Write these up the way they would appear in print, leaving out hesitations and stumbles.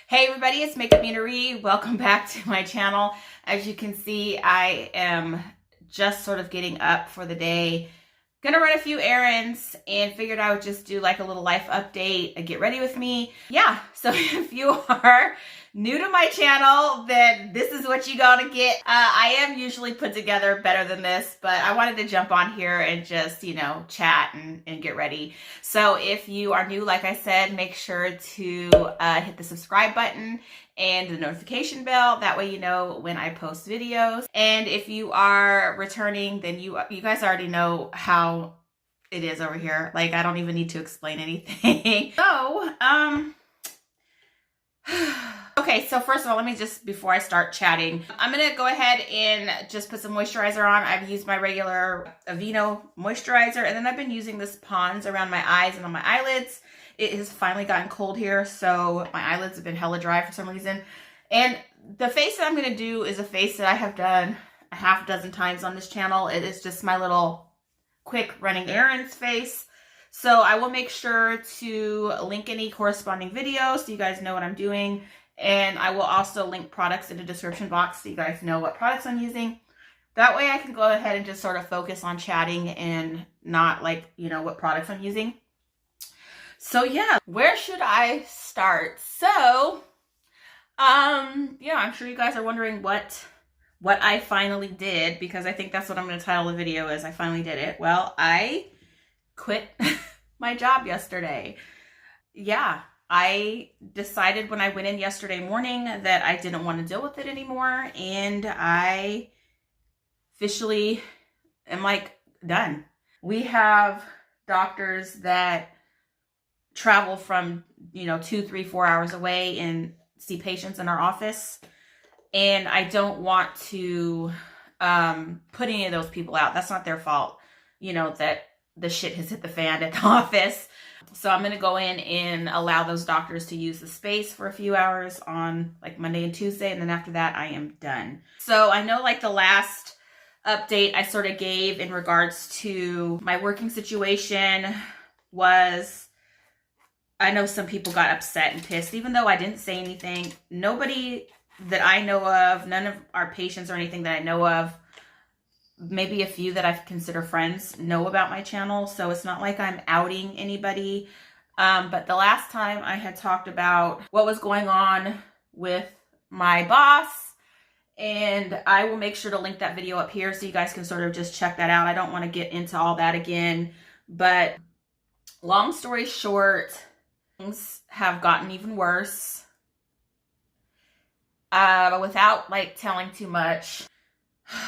Hey everybody, it's MakeupMenaree. Welcome back to my channel. As you can see, I am just sort of getting up for the day. Gonna run a few errands and figured I would just do like a little life update and get ready with me. Yeah, so if you are new to my channel, then this is what you gotta get. I am usually put together better than this, but I wanted to jump on here and just, chat and get ready. So if you are new, like I said, make sure to hit the subscribe button and the notification bell. That way you know when I post videos. And if you are returning, then you guys already know how it is over here. Like, I don't even need to explain anything. So, okay, so first of all, let me just, before I start chatting, I'm going to go ahead and just put some moisturizer on. I've used my regular Aveeno moisturizer, and then I've been using this Pond's around my eyes and on my eyelids. It has finally gotten cold here, so my eyelids have been hella dry for some reason. And the face that I'm going to do is a face that I have done a half dozen times on this channel. It is just my little quick running errands face. So I will make sure to link any corresponding videos so you guys know what I'm doing. And I will also link products in the description box so you guys know what products I'm using. That way I can go ahead and just sort of focus on chatting and not like, what products I'm using. So yeah, where should I start? So, yeah, I'm sure you guys are wondering what I finally did, because I think that's what I'm going to title the video is I finally did it. Well, I quit my job yesterday. Yeah, I decided when I went in yesterday morning that I didn't want to deal with it anymore, and I officially am like done. We have doctors that travel from 2, 3, 4 hours away and see patients in our office, and I don't want to put any of those people out. That's not their fault, that the shit has hit the fan at the office. So I'm going to go in and allow those doctors to use the space for a few hours on like Monday and Tuesday, and then after that I am done. So I know like the last update I sort of gave in regards to my working situation was, I know some people got upset and pissed, even though I didn't say anything. Nobody that I know of, none of our patients or anything that I know of, maybe a few that I consider friends, know about my channel. So it's not like I'm outing anybody. But the last time I had talked about what was going on with my boss, and I will make sure to link that video up here so you guys can sort of just check that out. I don't want to get into all that again, but long story short, things have gotten even worse. Without like telling too much,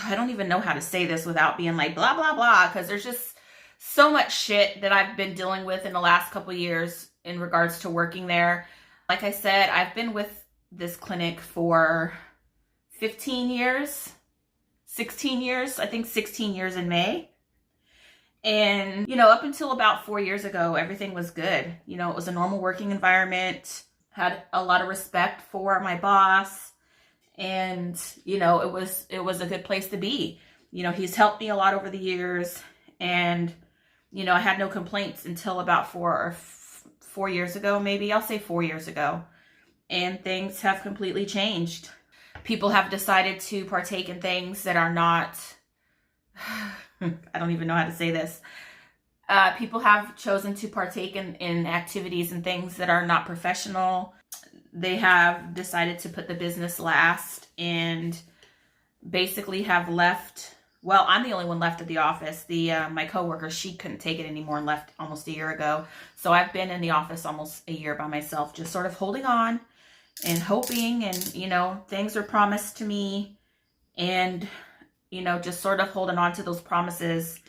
I don't even know how to say this without being like blah, blah, blah, because there's just so much shit that I've been dealing with in the last couple of years in regards to working there. Like I said, I've been with this clinic for 15 years, 16 years, I think 16 years in May. And, up until about 4 years ago, everything was good. It was a normal working environment, had a lot of respect for my boss, and, it was a good place to be. He's helped me a lot over the years, and, I had no complaints until about 4 years ago, maybe. I'll say 4 years ago. And things have completely changed. People have decided to partake in things that are not... I don't even know how to say this. People have chosen to partake in activities and things that are not professional. They have decided to put the business last and basically have left. Well, I'm the only one left at the office. My coworker, she couldn't take it anymore and left almost a year ago. So I've been in the office almost a year by myself, just sort of holding on and hoping, and, things were promised to me, and just sort of holding on to those promises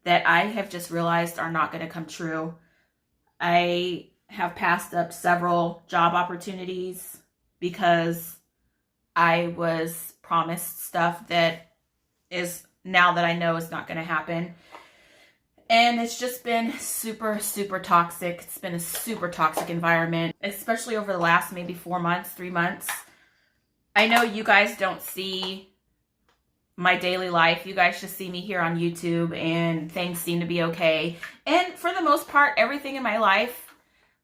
that I have just realized are not going to come true. I have passed up several job opportunities because I was promised stuff that is, now that I know, is not going to happen. And it's just been super, super toxic. It's been a super toxic environment, especially over the last maybe 4 months, 3 months. I know you guys don't see my daily life. You guys just see me here on YouTube and things seem to be okay. And for the most part, everything in my life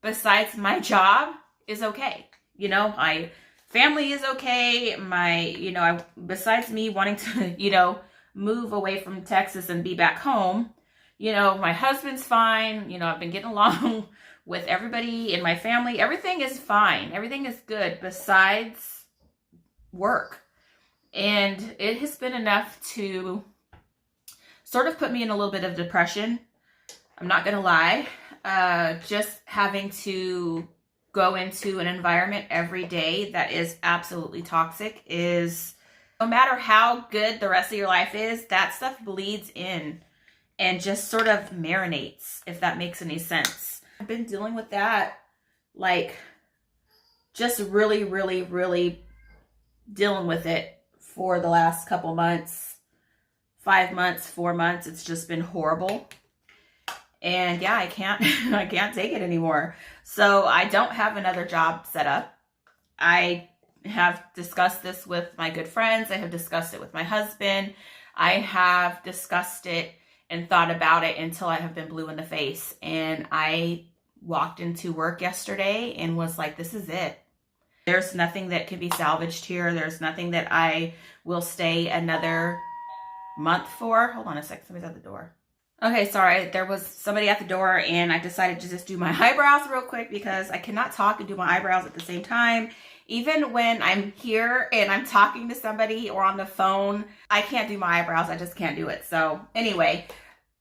besides my job is okay. you know, my family is okay. My, you know, besides me wanting to, you know, move away from Texas and be back home, you know, my husband's fine. You know, I've been getting along with everybody in my family. Everything is fine. Everything is good besides work. And it has been enough to sort of put me in a little bit of depression. I'm not going to lie. Just having to go into an environment every day that is absolutely toxic is, no matter how good the rest of your life is, that stuff bleeds in and just sort of marinates, if that makes any sense. I've been dealing with that, like, just really, really, really dealing with it for the last couple months, 5 months, 4 months. It's just been horrible. And yeah, I can't take it anymore. So I don't have another job set up. I have discussed this with my good friends. I have discussed it with my husband. I have discussed it and thought about it until I have been blue in the face. And I walked into work yesterday and was like, this is it. There's nothing that can be salvaged here. There's nothing that I will stay another month for. Hold on a second. Somebody's at the door. Okay, sorry. There was somebody at the door and I decided to just do my eyebrows real quick because I cannot talk and do my eyebrows at the same time. Even when I'm here and I'm talking to somebody or on the phone, I can't do my eyebrows. I just can't do it. So anyway,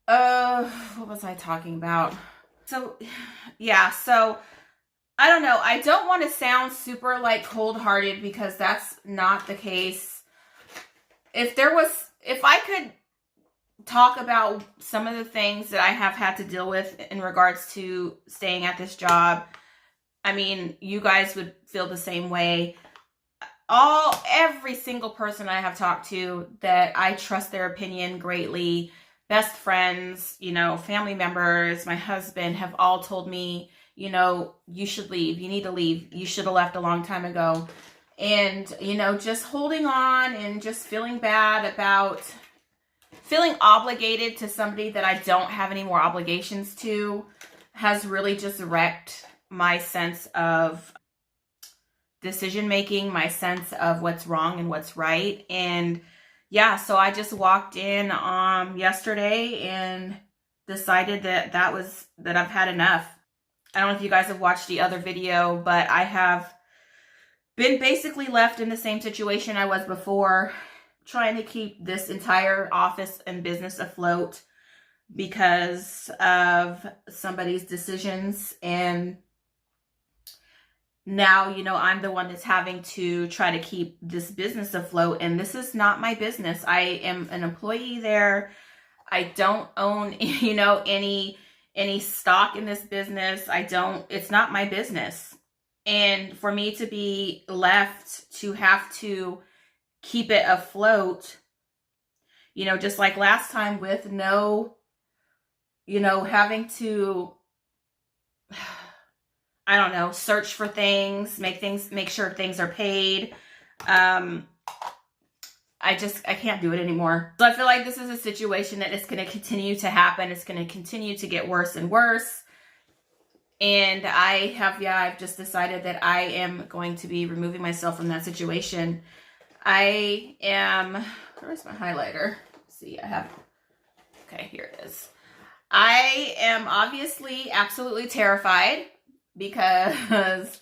what was I talking about? So yeah, so I don't know. I don't want to sound super like cold-hearted because that's not the case. If I could talk about some of the things that I have had to deal with in regards to staying at this job, I mean, you guys would feel the same way. Every single person I have talked to that I trust their opinion greatly, best friends, you know, family members, my husband, have all told me, you know, you should leave. You need to leave. You should have left a long time ago. And, you know, just holding on and just feeling bad about feeling obligated to somebody that I don't have any more obligations to has really just wrecked my sense of decision making, my sense of what's wrong and what's right. And yeah, so I just walked in yesterday and decided that I've had enough. I don't know if you guys have watched the other video, but I have been basically left in the same situation I was before, trying to keep this entire office and business afloat because of somebody's decisions. And now, you know, I'm the one that's having to try to keep this business afloat. And this is not my business. I am an employee there. I don't own, you know, any stock in this business. It's not my business. And for me to be left to have to keep it afloat, you know, just like last time with no, you know, having to, I don't know, search for things, make sure things are paid. I can't do it anymore. So I feel like this is a situation that is going to continue to happen. It's going to continue to get worse and worse. And I've just decided that I am going to be removing myself from that situation. Where's my highlighter? Let's see, okay, here it is. I am obviously absolutely terrified because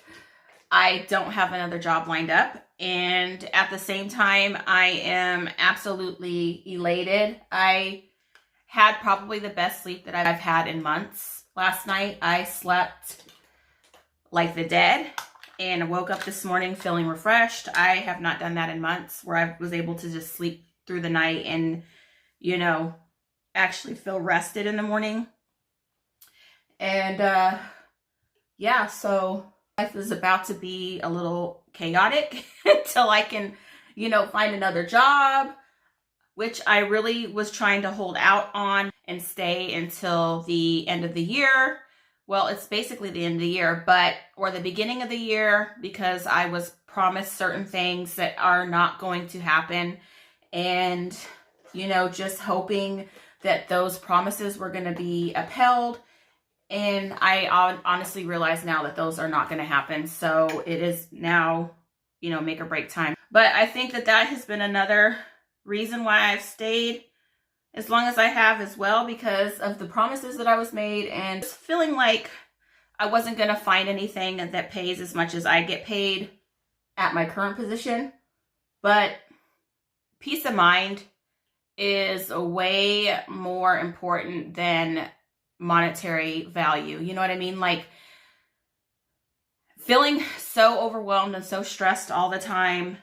I don't have another job lined up. And at the same time, I am absolutely elated. I had probably the best sleep that I've had in months. Last night, I slept like the dead and woke up this morning feeling refreshed. I have not done that in months, where I was able to just sleep through the night and, you know, actually feel rested in the morning. And yeah, so life is about to be a little chaotic until I can, you know, find another job, which I really was trying to hold out on and stay until the end of the year. Well, it's basically the end of the year, or the beginning of the year, because I was promised certain things that are not going to happen. And, you know, just hoping that those promises were going to be upheld. And I honestly realize now that those are not going to happen. So it is now, you know, make or break time. But I think that that has been another reason why I've stayed as long as I have as well, because of the promises that I was made and feeling like I wasn't going to find anything that pays as much as I get paid at my current position. But peace of mind is way more important than monetary value. You know what I mean? Like, feeling so overwhelmed and so stressed all the time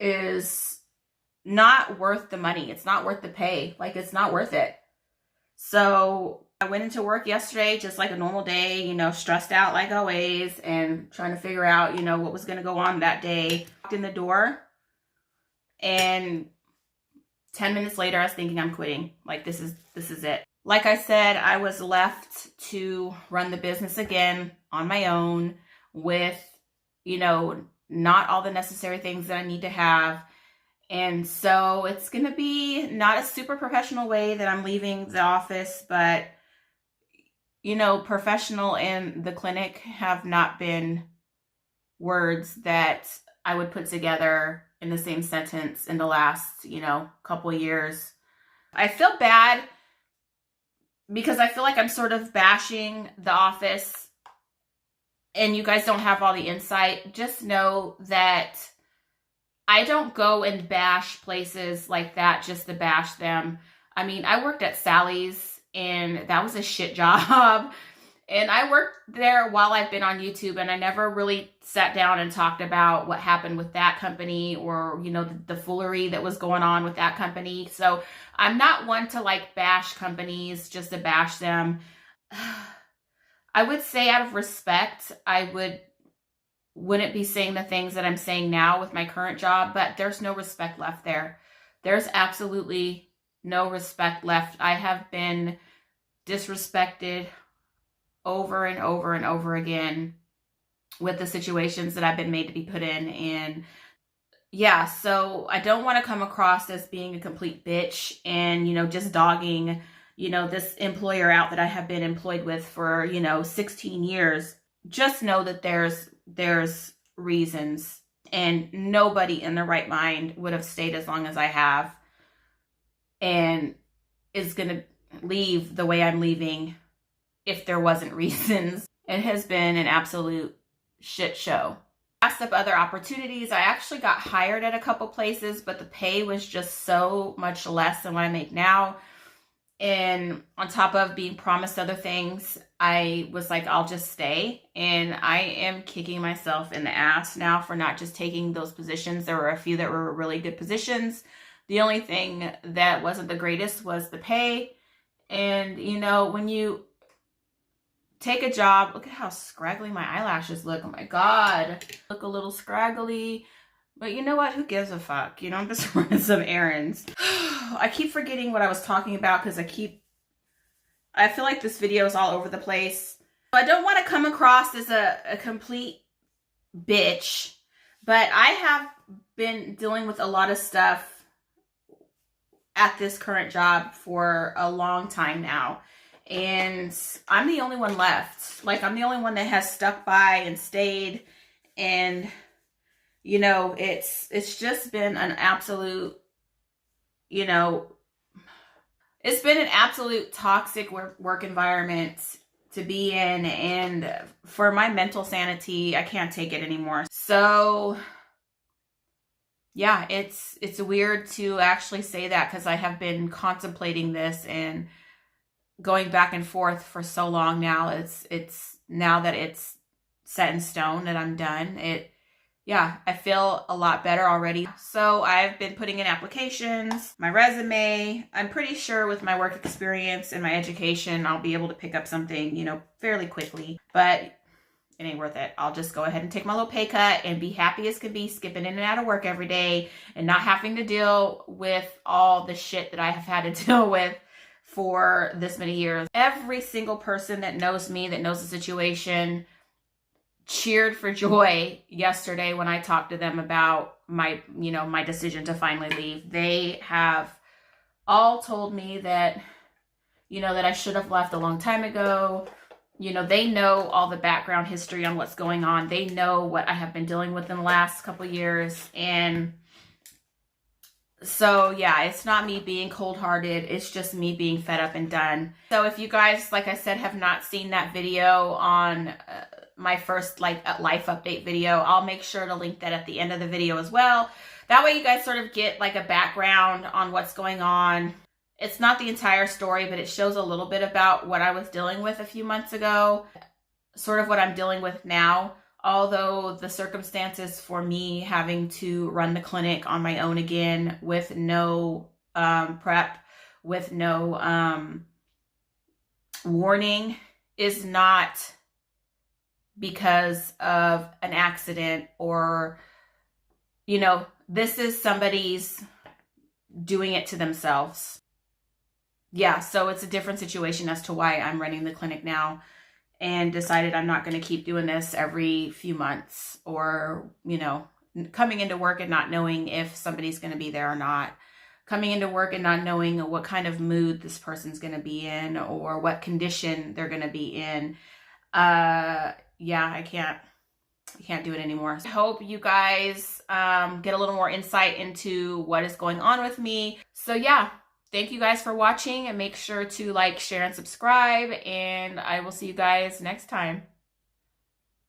is not worth the money. It's not worth the pay. Like, it's not worth it. So I went into work yesterday just like a normal day, you know, stressed out like always and trying to figure out, you know, what was going to go on that day. Walked in the door and 10 minutes later, I was thinking I'm quitting. Like, this is it. Like I said, I was left to run the business again on my own with, you know, not all the necessary things that I need to have. And so it's going to be not a super professional way that I'm leaving the office, but, you know, professional and the clinic have not been words that I would put together in the same sentence in the last, you know, couple of years. I feel bad because I feel like I'm sort of bashing the office and you guys don't have all the insight. Just know that I don't go and bash places like that just to bash them. I mean, I worked at Sally's and that was a shit job. And I worked there while I've been on YouTube, and I never really sat down and talked about what happened with that company or, you know, the foolery that was going on with that company. So I'm not one to like bash companies just to bash them. I would say out of respect, I wouldn't be saying the things that I'm saying now with my current job, but there's no respect left there. There's absolutely no respect left. I have been disrespected over and over and over again with the situations that I've been made to be put in. And yeah, so I don't want to come across as being a complete bitch and, you know, just dogging, you know, this employer out that I have been employed with for, you know, 16 years. Just know that there's reasons, and nobody in their right mind would have stayed as long as I have and is going to leave the way I'm leaving if there wasn't reasons. It has been an absolute shit show. Asked up other opportunities. I actually got hired at a couple places, but the pay was just so much less than what I make now. And on top of being promised other things, I was like, I'll just stay. And I am kicking myself in the ass now for not just taking those positions. There were a few that were really good positions. The only thing that wasn't the greatest was the pay. And, you know, when you take a job, look at how scraggly my eyelashes look. Oh my God. Look a little scraggly. But you know what? Who gives a fuck? You know, I'm just running some errands. I keep forgetting what I was talking about because I feel like this video is all over the place. I don't want to come across as a complete bitch, but I have been dealing with a lot of stuff at this current job for a long time now. And I'm the only one left. Like, I'm the only one that has stuck by and stayed. And, you know, it's just been an absolute, you know, it's been an absolute toxic work environment to be in. And for my mental sanity, I can't take it anymore. So yeah, it's weird to actually say that because I have been contemplating this and going back and forth for so long now. It's now that it's set in stone that I'm done. Yeah, I feel a lot better already. So I've been putting in applications, my resume. I'm pretty sure with my work experience and my education, I'll be able to pick up something, you know, fairly quickly, but it ain't worth it. I'll just go ahead and take my little pay cut and be happy as can be, skipping in and out of work every day and not having to deal with all the shit that I have had to deal with for this many years. Every single person that knows me, that knows the situation, cheered for joy yesterday when I talked to them about my decision to finally leave. They have all told me that, you know, that I should have left a long time ago. You know, they know all the background history on what's going on. They know what I have been dealing with in the last couple years. And so, yeah, it's not me being cold-hearted. It's just me being fed up and done. So if you guys, like I said, have not seen that video on my first life update video, I'll make sure to link that at the end of the video as well. That way you guys sort of get like a background on what's going on. It's not the entire story, but it shows a little bit about what I was dealing with a few months ago, sort of what I'm dealing with now. Although the circumstances for me having to run the clinic on my own again with no prep, with no warning, is not because of an accident or, you know, this is somebody's doing it to themselves. Yeah, so it's a different situation as to why I'm running the clinic now and decided I'm not going to keep doing this every few months, or, you know, coming into work and not knowing if somebody's going to be there or not. Coming into work and not knowing what kind of mood this person's going to be in or what condition they're going to be in. Yeah, I can't do it anymore. I hope you guys get a little more insight into what is going on with me. So yeah. Thank you guys for watching, and make sure to like, share, and subscribe, and I will see you guys next time.